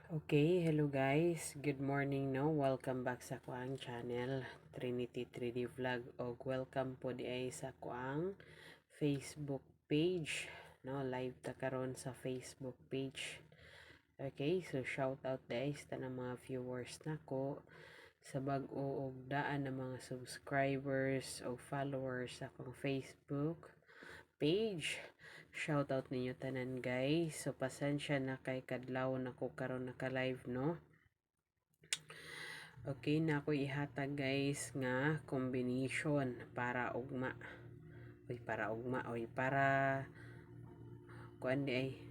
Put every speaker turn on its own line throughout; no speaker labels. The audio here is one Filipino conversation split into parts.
Okay, hello guys. Good morning no. Welcome back sa kuang channel Trinity 3D Vlog o welcome po di ay sa kuang Facebook page no. Live ta karon sa Facebook page. Okay, so shout out guys ta ng mga viewers nako sa bag-o og daan ng mga subscribers o followers sa akong Facebook page. Shoutout ninyo tanan guys. So pasensya na kay kadlaw na ko karon naka-live no. Okay na ako ihatag guys nga combination para ugma. Para kuan di ay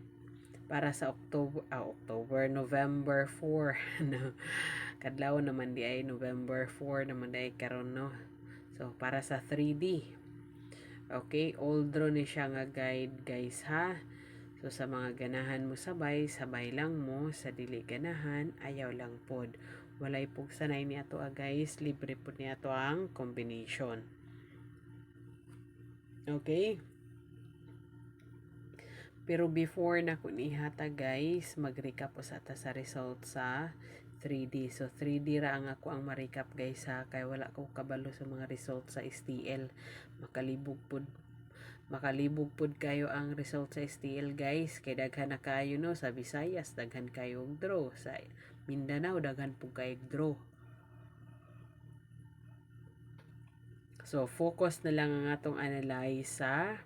para sa October, November 4 no. Kadlaw naman di ay November 4 naman di ay karon no. So para sa 3D. Okay, old draw ni siya nga guide guys ha. So sa mga ganahan mo sabay, sabay lang mo. Sa dili ganahan, ayaw lang pod. Walay pug sanay ni ato guys, libre pod ni ato ang combination. Okay? Pero before na ko nihata guys, mag-recap po sa ta sa result sa 3D. So 3D ra ang ako ang ma-recap guys ha, kay wala ko kabalo sa mga result sa STL. Makalibog pod kayo ang result sa STL guys, kay daghan na kayo no sa Visayas, daghan kayo og draw sa Mindanao, daghan po kayo draw. So focus na lang ang atong analyze sa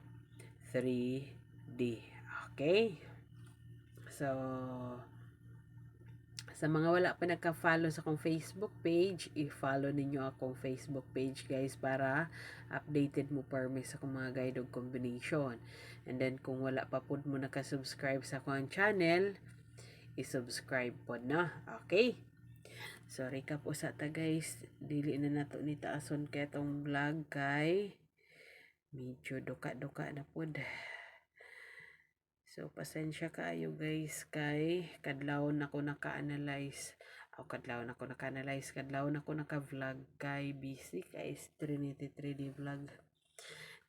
3D. Okay? So sa mga wala pa nagka-follow sa akong Facebook page, i-follow ninyo akong Facebook page guys para updated mo permi sa akong mga guide og combination. And then kung wala pa pud mo naka-subscribe sa akong channel, i-subscribe pod na. Okay? So recap po sa ta guys, dili na nato ni taason kay tong vlog kay medyo duka-duka na pud. So pasensya kaayo guys kay kadlaw na ko naka-analyze kadlaw na ko naka-vlog kay busy kay Trinity 3D Vlog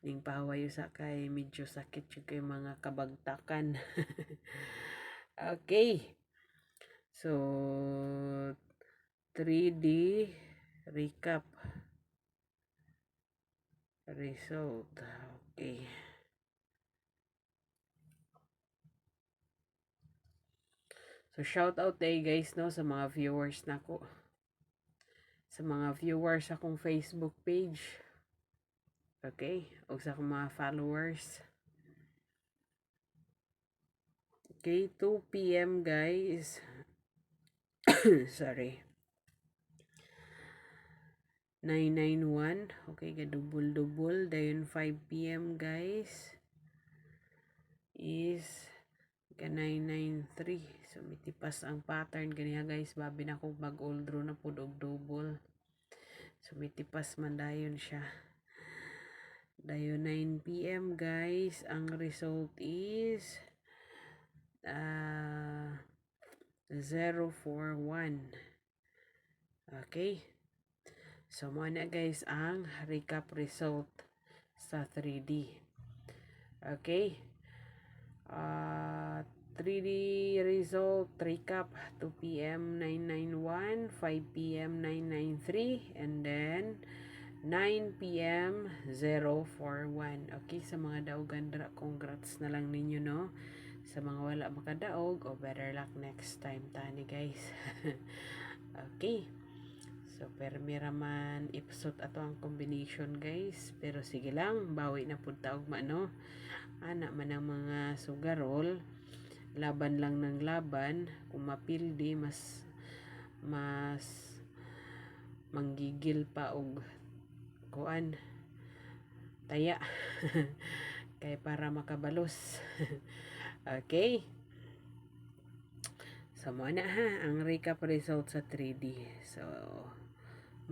ning pahawayo sa kay medyo sakit yung kay mga kabagtakan. Okay, so 3D recap result. Okay, so shout out day guys no sa mga viewers nako, sa mga viewers sa akong Facebook page. Okay, o sa akong mga followers. Okay, 2 p.m. guys. Sorry. 991. Okay, gadubol-dubol. Dayon 5 p.m. guys. Is ka 993. So, mitipas ang pattern. Ganiya guys, babi na ko mag-old draw na po og double. So, mitipas man dayon siya. Dayon 9 p.m. guys. Ang result is 041. Okay. So, mo na guys ang recap result sa 3D. Okay. 3D result recap 2 p.m. 991, 5 p.m. 993, and then 9 p.m. 041. Okay, sa mga daogan dra, congrats na lang ninyo no. Sa mga wala makadaog, better luck next time tani guys. Okay. So, permira man ipsot ato ang combination guys. Pero sige lang, bawi na pud ta og no. Ana man ang mga sugarol, laban lang ng laban. Kung mapildi, mas manggigil pa og kuan taya. Kay para makabalos. Okay. So, mo na ha ang recap result sa 3D. So,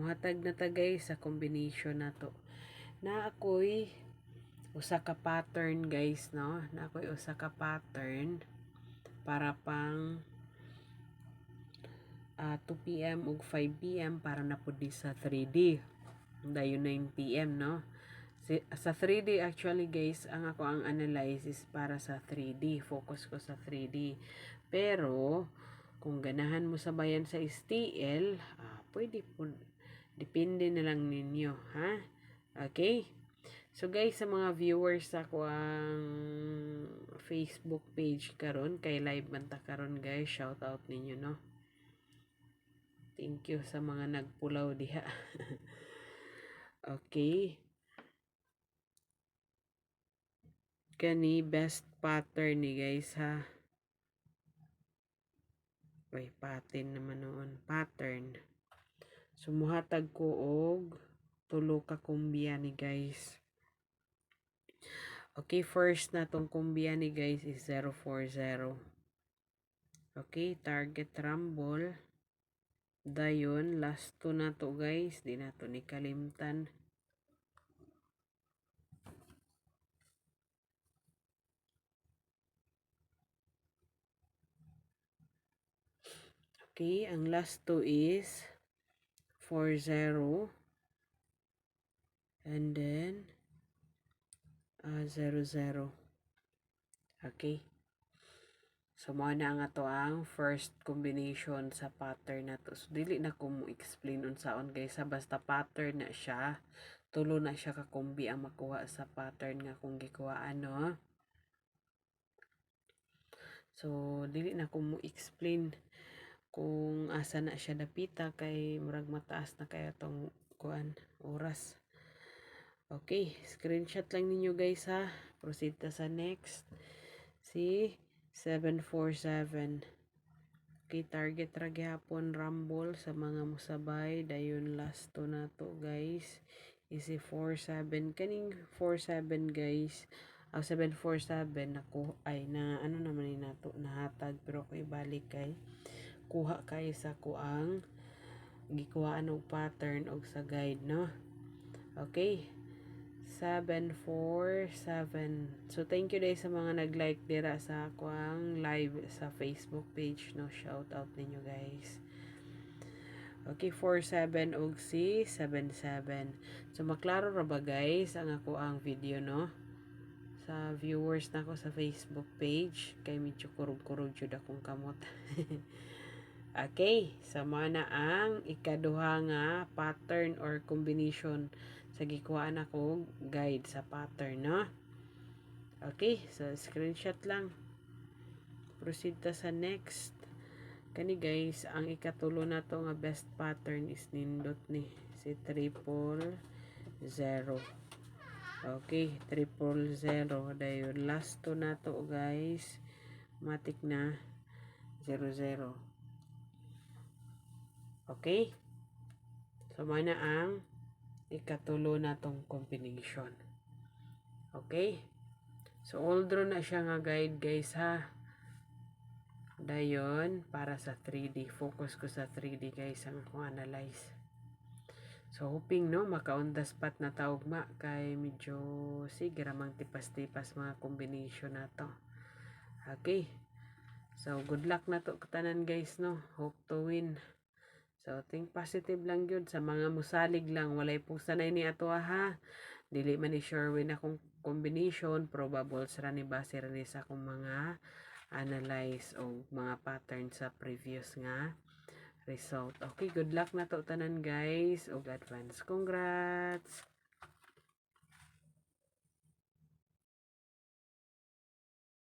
muhatag na ta guys sa combination nato. Na ako'y usa ka pattern guys no. Na ako'y usa ka pattern para pang 2 p.m. ug 5 p.m. para na pud sa 3D. Dayon 9 p.m. no. Sa 3D actually guys, ang ako ang analysis para sa 3D. Focus ko sa 3D. Pero Kung ganahan mo sabayan sa STL, pwede po. Depende na lang ninyo, ha? Okay? So guys, sa mga viewers ako ang Facebook page karon kay live man ta karon guys, shout out ninyo no. Thank you sa mga nagpulaw diha. Okay. Kani best pattern ni guys ha. Uy, pattern naman noon. Pattern. Sumuhatag ko og tulo ka kumbya ni guys. Okay, first na tong kumbya ni guys is 040. Okay, target rumble. Dayon, last to na to guys. Di na to ni kalimtan. Okay, ang last to is 40. And then 00. Okay. So, mo na ang ato ang first combination sa pattern na to. So, dili na ko mo explain unsaon guys. Basta pattern na siya. Tulo na siya kakumbi ang makuha sa pattern nga kung gikuhaan, no? So, dili na ko mo explain kung asa na siya dapita kay murag mataas na kaya tong kuan oras. Okay, screenshot lang ninyo guys ha. Proceed ta sa next. Si 747. Okay, target ra gyapon rumble sa mga musabay. Dayon last to na to guys. Isi 47. Kaning 47 guys. 747 nako ay na ano naman ni nato nahatag pero kay balik kay kuha kay sa kuang gikuhaan og pattern og sa guide no. Okay. 747. So thank you guys sa mga nag-like dira sa kuang live sa Facebook page no. Shout out ninyo guys. Okay, 47 og si 77. So maklaro ra ba guys ang ako ang video no? Sa viewers nako sa Facebook page kay medyo kurog-kurog jud akong kamot. Okay, so na ang ikaduha nga pattern or combination sa gikuhaan ako guide sa pattern, no? Okay, so screenshot lang. Proceed ta sa next. Kani guys, ang ikatulo na to nga best pattern is nindot ni si 000. Okay, 000. Dayon last to na to guys. Matik na 00. Okay? So, na ang ikatulo na tong combination. Okay? So, all draw na siya nga guide guys ha. Dayon, para sa 3D. Focus ko sa 3D guys ang akong analyze. So, hoping no, maka-on the spot na taugma kay medyo sige ramang tipas-tipas mga combination na to. Okay? So, good luck na to katanan guys no. Hope to win. So, think positive lang yun. Sa mga musalig lang, walay pong sanay ni ato ha. Dili man ni sure win akong combination. Probables ra ni base ra ni sa akong mga analyze o mga pattern sa previous nga result. Okay, good luck na to tanan guys. O advance congrats!